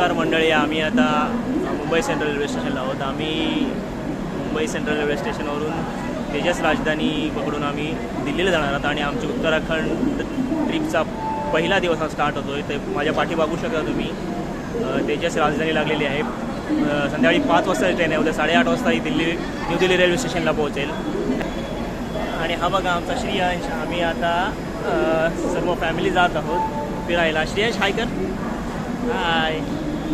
नमस्कार मंडळी, आम्ही आता मुंबई सेंट्रल रेल्वे स्टेशनला आहोत. आम्ही मुंबई सेंट्रल रेल्वे स्टेशनवरून तेजस राजधानी पकडून आम्ही दिल्लीला जाणार आहोत आणि आमची उत्तराखंड ट्रिपचा पहिला दिवस हा स्टार्ट होतो आहे. ते माझ्या पाठी बघू शकता तुम्ही, तेजस राजधानी लागलेली आहे. संध्याकाळी 5 वाजता ट्रेन आहे. उद्या 8:30 वाजता ही न्यू दिल्ली रेल्वे स्टेशनला पोहोचेल. आणि हा बघा आमचा श्रेयांश. आम्ही आता सर्व फॅमिली जात आहोत फिरायला. श्रेयांश हाय कर. हाय,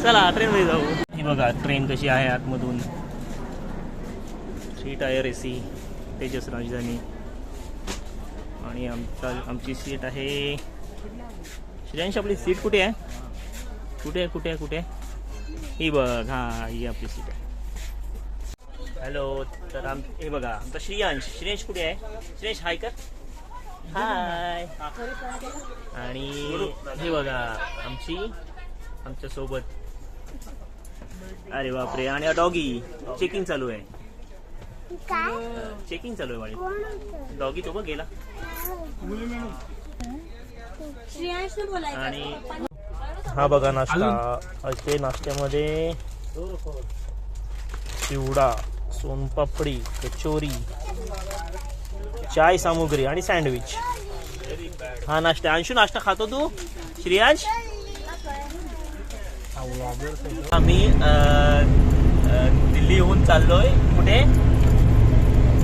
चला ट्रेनमध्ये जाऊ. ही बघा ट्रेन कशी आहे आतमधून. 3 टायर AC तेजस राजधानी. आणि आमची सीट आहे. श्रेयांश आपली सीट कुठे आहे? कुठे ही बघ. हां, ही आपली सीट आहे. हॅलो. तर हे बघा आमचा श्रेयांश कुठे आहे? श्रेयांश हाय कर. हाय. आणि हे बघा आमच्या सोबत. अरे बापरे. आणि डॉगी चेकिंग चालू आहे. चेकिंग चालू आहे माझी. डॉगी तो बघ गेला. आणि हा बघा नाश्ता. असे नाश्त्यामध्ये चिवडा, सोनपापडी, कचोरी, चाय सामुग्री आणि सँडविच. हा नाश्ता. अंशू नाश्ता खातो तू? श्रेयांश. आम्ही दिल्लीहून चाललोय कुठे?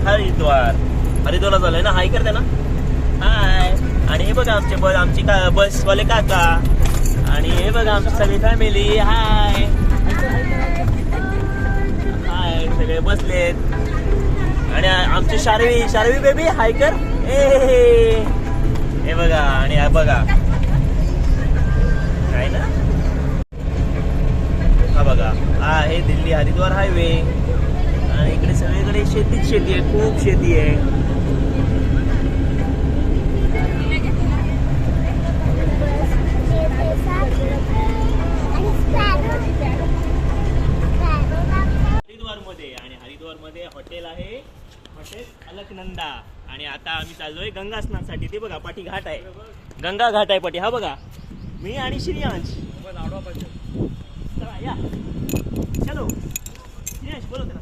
हरिद्वारला चाललोय ना. हाय करते ना. हाय. आणि हे बघा आमची बसवाले काका. आणि हे बघा आमची सगळी फॅमिली. हाय हाय. सगळे बसलेत. आणि आमची शारवी बेबी हाय कर. हे बघा. आणि बघा काय ना. हा बघा हा आहे दिल्ली हरिद्वार हायवे. आणि इकडे सगळीकडे शेती आहे. खूप शेती आहे. हरिद्वारमध्ये हॉटेल आहे, हॉटेल अलकनंदा. आणि आता आम्ही चाललोय गंगा स्नानासाठी. ते बघा पाठी घाट आहे, गंगा घाट आहे पाठी. हा बघा मी आणि श्रेयांश. चला या. चलो श्रेयांश बोलो त्याला.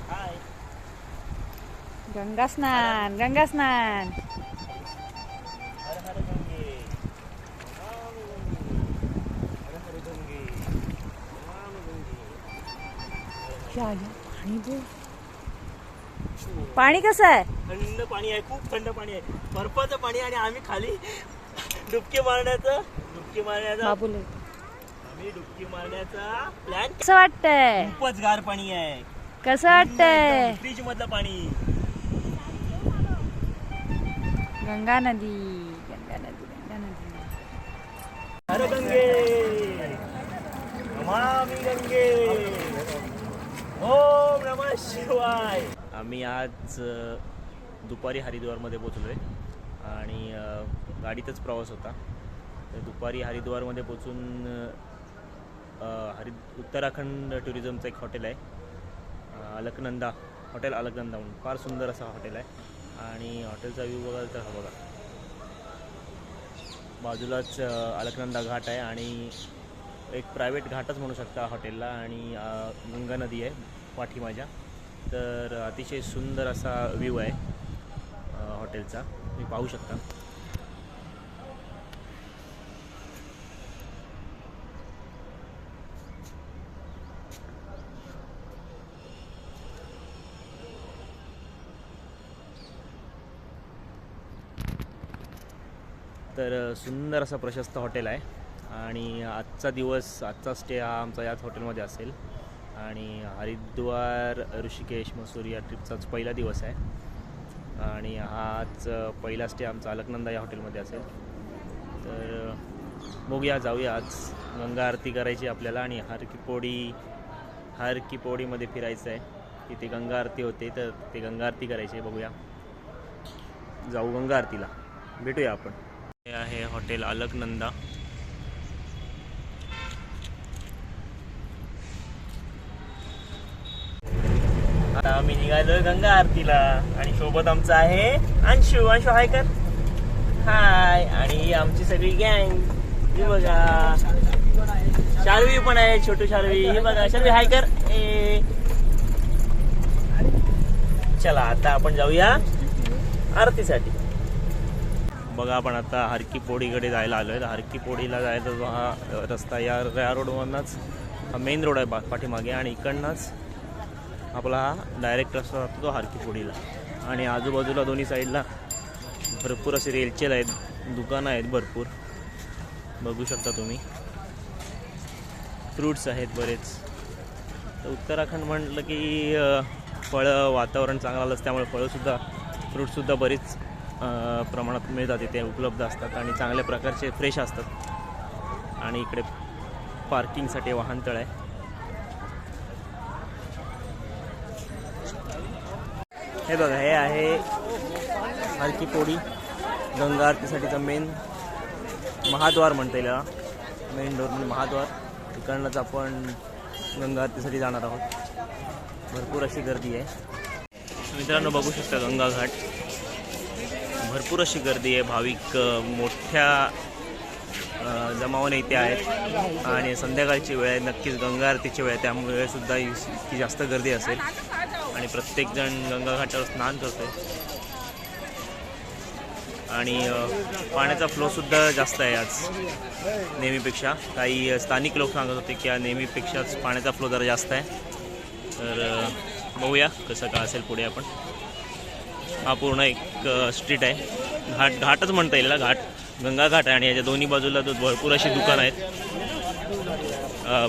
हाय. गंगा स्नान. हर हर गंगे. पाणी कसं आहे? थंड पाणी आहे, खूप थंड पाणी आहे. बर्फाचं पाणी. आणि आम्ही खाली डुबकी मारण्याचा प्लॅन. कसं वाटतंय? खूपच गार पाणी आहे. कसं वाटतंय? फ्रीज मधलं पाणी. गंगा नदी. हर गंगे नमामि गंगे. ओम नमः शिवाय. आम्ही आज दुपारी हरिद्वारमध्ये पोचलोय. आणि गाडीतच प्रवास होता. तर दुपारी हरिद्वारमध्ये पोचून उत्तराखंड टुरिझमचं एक हॉटेल आहे, अलकनंदा हॉटेल. अलकनंदा म्हणून फार सुंदर असा हॉटेल आहे. आणि हॉटेलचा व्ह्यू बघाल तर हा बघा. बाजूलाच अलकनंदा घाट आहे. आणि एक प्रायव्हेट घाटच म्हणू शकता हॉटेलला. आणि गंगा नदी आहे पाठी माझ्या. तर अतिशय सुंदर असा व्ह्यू आहे हॉटेलचा, तुम्ही पाहू शकता. तर सुंदर असं प्रशस्त हॉटेल आहे. आणि आजचा स्टे हा आमचा याच हॉटेलमध्ये असेल. आणि हरिद्वार, ऋषिकेश, मसूरी या ट्रिपचाच पहिला दिवस आहे. आणि हाच पहिला स्टे आमचा अलकनंदा या हॉटेलमध्ये असेल. तर बघूया, जाऊया. आज गंगा आरती करायची आपल्याला. आणि हर की पौडीमध्ये फिरायचं आहे. तिथे गंगा आरती होते, तर ते गंगा आरती करायची आहे. बघूया, जाऊ गंगा आरतीला. भेटूया आपण. हे आहे हॉटेल अलकनंदा. आता आम्ही निघालोय गंगा आरतीला. आणि सोबत आमचा आहे अंशू. हाय कर. हाय. आणि ही आमची सगळी गँग. ही बघा शार्वी पण आहे, छोटू शार्वी. ही बघा शार्वी हाय कर. चला आता आपण जाऊया आरतीसाठी. बघा आपण आता हरकी पोडीकडे जायला आलोय. हरकी पोडीला जायचा जो हा रस्ता या रोडवरनच हा मेन रोड आहे पाठीमागे, आणि इकडनंच आपला हा डायरेक्ट रस्ता जातो हरकी पोडीला. आणि आजूबाजूला दोन्ही साईडला भरपूर असे रेलचेल आहेत, दुकानं आहेत भरपूर, बघू शकता तुम्ही. फ्रूट्स आहेत बरेच. तर उत्तराखंड म्हटलं की फळं, वातावरण चांगलं असतं, त्यामुळे फळंसुद्धा, फ्रूटसुद्धा बरीच प्रमाणात मिळतात, इथे उपलब्ध असतात आणि चांगल्या प्रकारचे फ्रेश असतात. आणि इकडे पार्किंगसाठी वाहनतळ आहे. हे बघा, हे आहे हरकी पोडी गंगा आरतीसाठीचा मेन महाद्वार म्हणता येईल. मेन डोर म्हणजे महाद्वार. इकडनंच आपण गंगा आरतीसाठी जाणार आहोत. भरपूर अशी गर्दी आहे मित्रांनो, बघू शकता गंगा घाट. भरपूर अशी गर्दी आहे. भाविक मोठ्या जमावाने इथे आहेत. आणि संध्याकाळची वेळ आहे, नक्कीच गंगा आरतीची वेळ आहे, त्यामुळे सुद्धा इतकी जास्त गर्दी असेल. आणि प्रत्येकजण गंगा घाटावर स्नान करतोय. आणि पाण्याचा फ्लोसुद्धा जास्त आहे आज नेहमीपेक्षा. काही स्थानिक लोक सांगत होते की नेहमीपेक्षाच पाण्याचा फ्लो जरा जास्त आहे. तर बघूया कसं काय असेल पुढे. आपण हा पूर्ण एक स्ट्रीट आहे, घाटच म्हणता येईल. घाट गंगा घाट आहे आणि याच्या दोन्ही बाजूला भरपूर अशी दुकानं आहेत.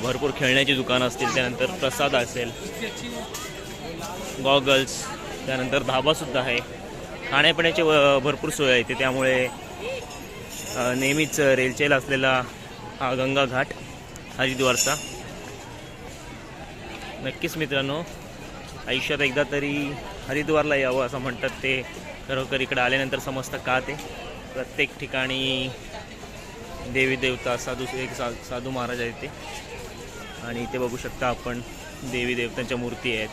भरपूर खेळण्याची दुकानं असतील, त्यानंतर प्रसाद असेल, गॉगल्स, त्यानंतर धाबासुद्धा आहे. खाण्यापिण्याची भरपूर सोय आहे इथे, त्यामुळे नेहमीच रेलचेल असलेला हा गंगा घाट हरिद्वारचा. नक्कीच मित्रांनो, आयुष्यात एकदा तरी हरिद्वारला यावं असं म्हणतात. ते खरोखर इकडे आल्यानंतर समजतं का ते. प्रत्येक ठिकाणी देवी देवता, साधू महाराज आहेत ते. आणि इथे बघू शकता आपण देवी देवतांच्या मूर्ती आहेत.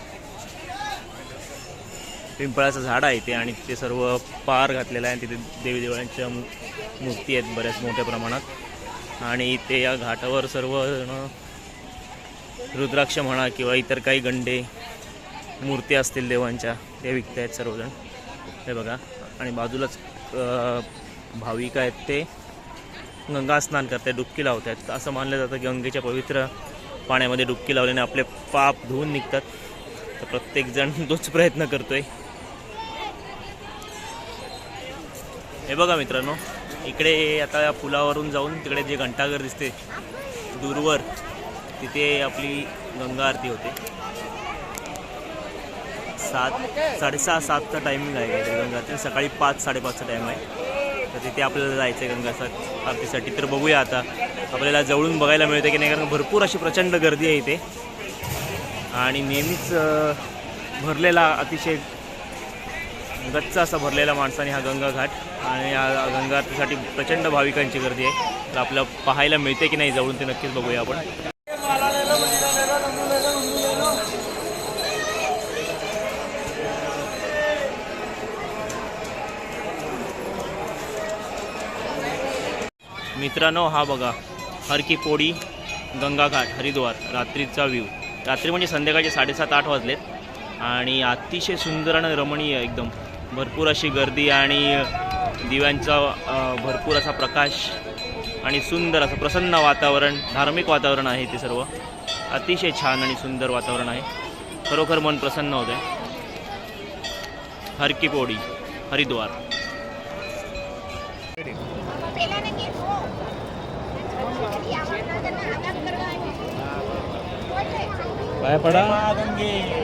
पिंपळाचं झाड आहे इथे आणि ते सर्व पार घातलेलं आहे. तिथे देवी देवळांच्या मूर्ती आहेत बऱ्याच मोठ्या प्रमाणात. आणि इथे या घाटावर सर्व रुद्राक्ष म्हणा किंवा इतर काही गंडे मूर्ती असतील देवांच्या, ते विकत आहेत सर्वजण. हे बघा. आणि बाजूलाच भाविक आहेत, ते गंगा स्नान करतात, डुबकी लावत आहेत. असं मानलं जातं की गंगेच्या पवित्र पाण्यामध्ये डुबकी लावल्याने आपले पाप धुवून निघतात. तर प्रत्येकजण तोच प्रयत्न करतोय. हे बघा मित्रांनो, इकडे आता या पुलावरून जाऊन तिकडे जे घंटाघर दिसते दूरवर, तिथे आपली गंगा आरती होते. 6:30 7चा टायमिंग आहे काहीतरी गंगा आरती. सकाळी 5-5:30चा टाईम आहे. तर तिथे आपल्याला जायचं आहे गंगा आरतीसाठी. तर बघूया आता आपल्याला जवळून बघायला मिळतं की नाही, कारण भरपूर अशी प्रचंड गर्दी आहे इथे. आणि नेहमीच भरलेला, अतिशय गच्च असा भरलेला माणसाने हा गंगा घाट. आणि या गंगा आरतीसाठी प्रचंड भाविकांची गर्दी आहे. तर आपल्याला पाहायला मिळते की नाही जवळून, ते नक्कीच बघूया आपण. मित्रांनो, हा बघा हरकी पोडी गंगा घाट हरिद्वार रात्रीचा व्ह्यू. रात्री म्हणजे संध्याकाळचे 7:30-8 वाजलेत. आणि अतिशय सुंदर आणि रमणीय एकदम. भरपूर अशी गर्दी आणि दिव्यांचा भरपूर असा प्रकाश आणि सुंदर असं प्रसन्न वातावरण, धार्मिक वातावरण आहे ते सर्व. अतिशय छान आणि सुंदर वातावरण आहे. खरोखर मन प्रसन्न होतं आहे. हरकी पोडी हरिद्वार. पाया पडा गंगे.